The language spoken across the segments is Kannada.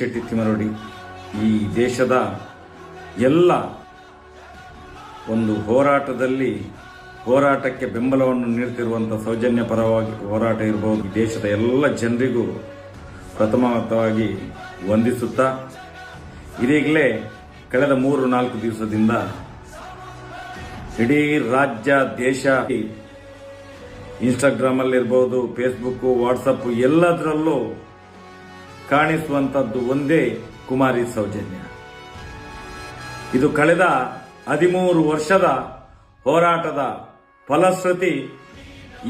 ಶೆಟ್ಟಿ ತಿಮರೋಡಿ ಈ ದೇಶದ ಎಲ್ಲ ಒಂದು ಹೋರಾಟಕ್ಕೆ ಬೆಂಬಲವನ್ನು ನೀಡುತ್ತಿರುವಂತಹ ಸೌಜನ್ಯ ಪರವಾಗಿ ಹೋರಾಟ ಇರಬಹುದು. ಈ ದೇಶದ ಎಲ್ಲ ಜನರಿಗೂ ಪ್ರಥಮವಾಗಿ ವಂದಿಸುತ್ತಾ, ಇದೀಗಲೇ ಕಳೆದ 3-4 ದಿವಸದಿಂದ ಇಡೀ ರಾಜ್ಯ ದೇಶ ಇನ್ಸ್ಟಾಗ್ರಾಮ್ ಅಲ್ಲಿ ಇರಬಹುದು, ಫೇಸ್ಬುಕ್, ವಾಟ್ಸಪ್ ಎಲ್ಲದರಲ್ಲೂ ಕಾಣಿಸುವಂತದ್ದು ಒಂದೇ ಕುಮಾರಿ ಸೌಜನ್ಯ. ಇದು ಕಳೆದ 13 ವರ್ಷದ ಹೋರಾಟದ ಫಲಶ್ರುತಿ.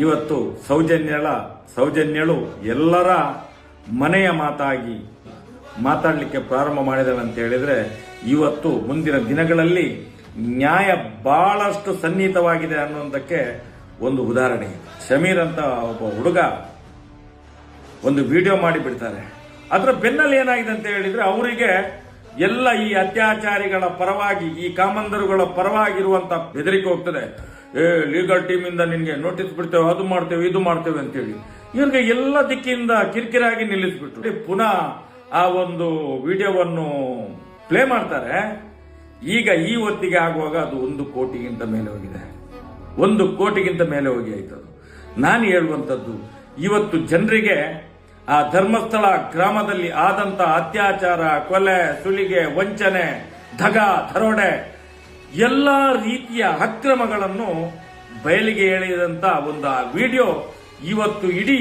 ಇವತ್ತು ಸೌಜನ್ಯಳು ಎಲ್ಲರ ಮನೆಯ ಮಾತಾಗಿ ಮಾತಾಡಲಿಕ್ಕೆ ಪ್ರಾರಂಭ ಮಾಡಿದಳು ಅಂತ ಹೇಳಿದ್ರೆ, ಇವತ್ತು ಮುಂದಿನ ದಿನಗಳಲ್ಲಿ ನ್ಯಾಯ ಬಹಳಷ್ಟು ಸನ್ನಿಹಿತವಾಗಿದೆ ಅನ್ನುವುದಕ್ಕೆ ಒಂದು ಉದಾಹರಣೆ. ಶಮೀರ್ ಅಂತ ಒಬ್ಬ ಹುಡುಗ ಒಂದು ವಿಡಿಯೋ ಮಾಡಿ ಬಿಡ್ತಾರೆ. ಅದರ ಬೆನ್ನಲ್ಲಿ ಏನಾಗಿದೆ ಅಂತ ಹೇಳಿದ್ರೆ, ಅವರಿಗೆ ಎಲ್ಲ ಈ ಅತ್ಯಾಚಾರಿಗಳ ಪರವಾಗಿ, ಈ ಕಾಮಂದರುಗಳ ಪರವಾಗಿರುವಂತ ಬೆದರಿಕೆ ಹೋಗ್ತದೆ. ಲೀಗಲ್ ಟೀಮ್ ಇಂದ ನಿನ್ಗೆ ನೋಟಿಸ್ ಬಿಡ್ತೇವೆ, ಅದು ಮಾಡ್ತೇವೆ, ಇದು ಮಾಡ್ತೇವೆ ಅಂತೇಳಿ ಇವ್ರಿಗೆ ಎಲ್ಲ ದಿಕ್ಕಿಂದ ಕಿರಿಕಿರಾಗಿ ನಿಲ್ಲಿಸ್ಬಿಟ್ಟು ಪುನಃ ಆ ಒಂದು ವಿಡಿಯೋವನ್ನು ಪ್ಲೇ ಮಾಡ್ತಾರೆ. ಈಗ ಈ ಹೊತ್ತಿಗೆ ಆಗುವಾಗ ಅದು 1 ಕೋಟಿಗಿಂತ ಮೇಲೆ ಹೋಗಿದೆ. 1 ಕೋಟಿಗಿಂತ ಮೇಲೆ ಹೋಗಿ ಆಯ್ತು. ನಾನು ಹೇಳುವಂಥದ್ದು, ಇವತ್ತು ಜನರಿಗೆ ಆ ಧರ್ಮಸ್ಥಳ ಗ್ರಾಮದಲ್ಲಿ ಆದಂತ ಅತ್ಯಾಚಾರ, ಕೊಲೆ, ಸುಲಿಗೆ, ವಂಚನೆ, ದರೋಡೆ ಎಲ್ಲ ರೀತಿಯ ಅಕ್ರಮಗಳನ್ನು ಬಯಲಿಗೆ ಎಳೆದಂತ ಒಂದು ಆ ವಿಡಿಯೋ ಇವತ್ತು ಇಡೀ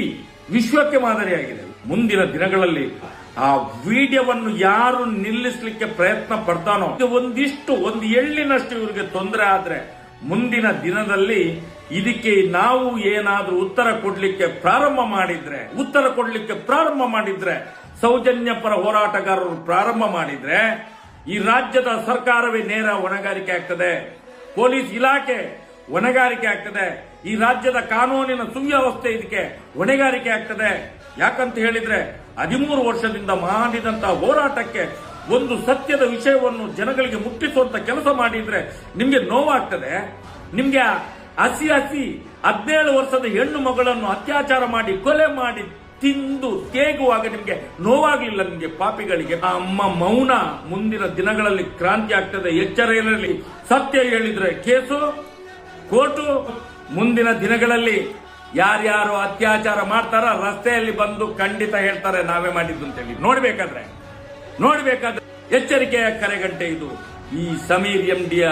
ವಿಶ್ವಕ್ಕೆ ಮಾದರಿಯಾಗಿದೆ. ಮುಂದಿನ ದಿನಗಳಲ್ಲಿ ಆ ವಿಡಿಯೋವನ್ನು ಯಾರು ನಿಲ್ಲಿಸಲಿಕ್ಕೆ ಪ್ರಯತ್ನ ಪಡ್ತಾನೋ, ಒಂದು ಎಳ್ಳಿನಷ್ಟು ಇವರಿಗೆ ತೊಂದರೆ ಆದ್ರೆ ಮುಂದಿನ ದಿನದಲ್ಲಿ ಇದಕ್ಕೆ ನಾವು ಏನಾದ್ರೂ ಉತ್ತರ ಕೊಡ್ಲಿಕ್ಕೆ ಪ್ರಾರಂಭ ಮಾಡಿದ್ರೆ ಸೌಜನ್ಯ ಪರ ಹೋರಾಟಗಾರರು ಪ್ರಾರಂಭ ಮಾಡಿದ್ರೆ ಈ ರಾಜ್ಯದ ಸರ್ಕಾರವೇ ನೇರ ಹೊಣೆಗಾರಿಕೆ ಆಗ್ತದೆ, ಪೊಲೀಸ್ ಇಲಾಖೆ ಹೊಣೆಗಾರಿಕೆ ಆಗ್ತದೆ, ಈ ರಾಜ್ಯದ ಕಾನೂನಿನ ಸುವ್ಯವಸ್ಥೆ ಇದಕ್ಕೆ ಹೊಣೆಗಾರಿಕೆ ಆಗ್ತದೆ. ಯಾಕಂತ ಹೇಳಿದ್ರೆ 13 ವರ್ಷದಿಂದ ಮಾಡಿದಂತಹ ಹೋರಾಟಕ್ಕೆ ಒಂದು ಸತ್ಯದ ವಿಷಯವನ್ನು ಜನಗಳಿಗೆ ಮುಟ್ಟಿಸುವಂತ ಕೆಲಸ ಮಾಡಿದ್ರೆ ನಿಮ್ಗೆ ನೋವಾಗ್ತದೆ. ನಿಮ್ಗೆ ಹಸಿ 17 ವರ್ಷದ ಹೆಣ್ಣು ಮಗಳನ್ನು ಅತ್ಯಾಚಾರ ಮಾಡಿ ಕೊಲೆ ಮಾಡಿ ತಿಂದು ತೇಗುವಾಗ ನಿಮ್ಗೆ ನೋವಾಗ್ಲಿಲ್ಲ? ನಿಮ್ಗೆ ಪಾಪಿಗಳಿಗೆ ಆ ಅಮ್ಮ ಮೌನ ಮುಂದಿನ ದಿನಗಳಲ್ಲಿ ಕ್ರಾಂತಿ ಆಗ್ತದೆ. ಎಚ್ಚರ ಇರಲಿ. ಸತ್ಯ ಹೇಳಿದ್ರೆ ಕೇಸು, ಕೋರ್ಟು. ಮುಂದಿನ ದಿನಗಳಲ್ಲಿ ಯಾರ್ಯಾರು ಅತ್ಯಾಚಾರ ಮಾಡ್ತಾರ ರಸ್ತೆಯಲ್ಲಿ ಬಂದು ಖಂಡಿತ ಹೇಳ್ತಾರೆ ನಾವೇ ಮಾಡಿದ್ದು ಅಂತೇಳಿ. ನೋಡ್ಬೇಕಾದ್ರೆ ಎಚ್ಚರಿಕೆಯ ಕರೆಗಂಟೆ ಇದು. ಈ ಸಮೀರ್ ಎಂಡಿಯ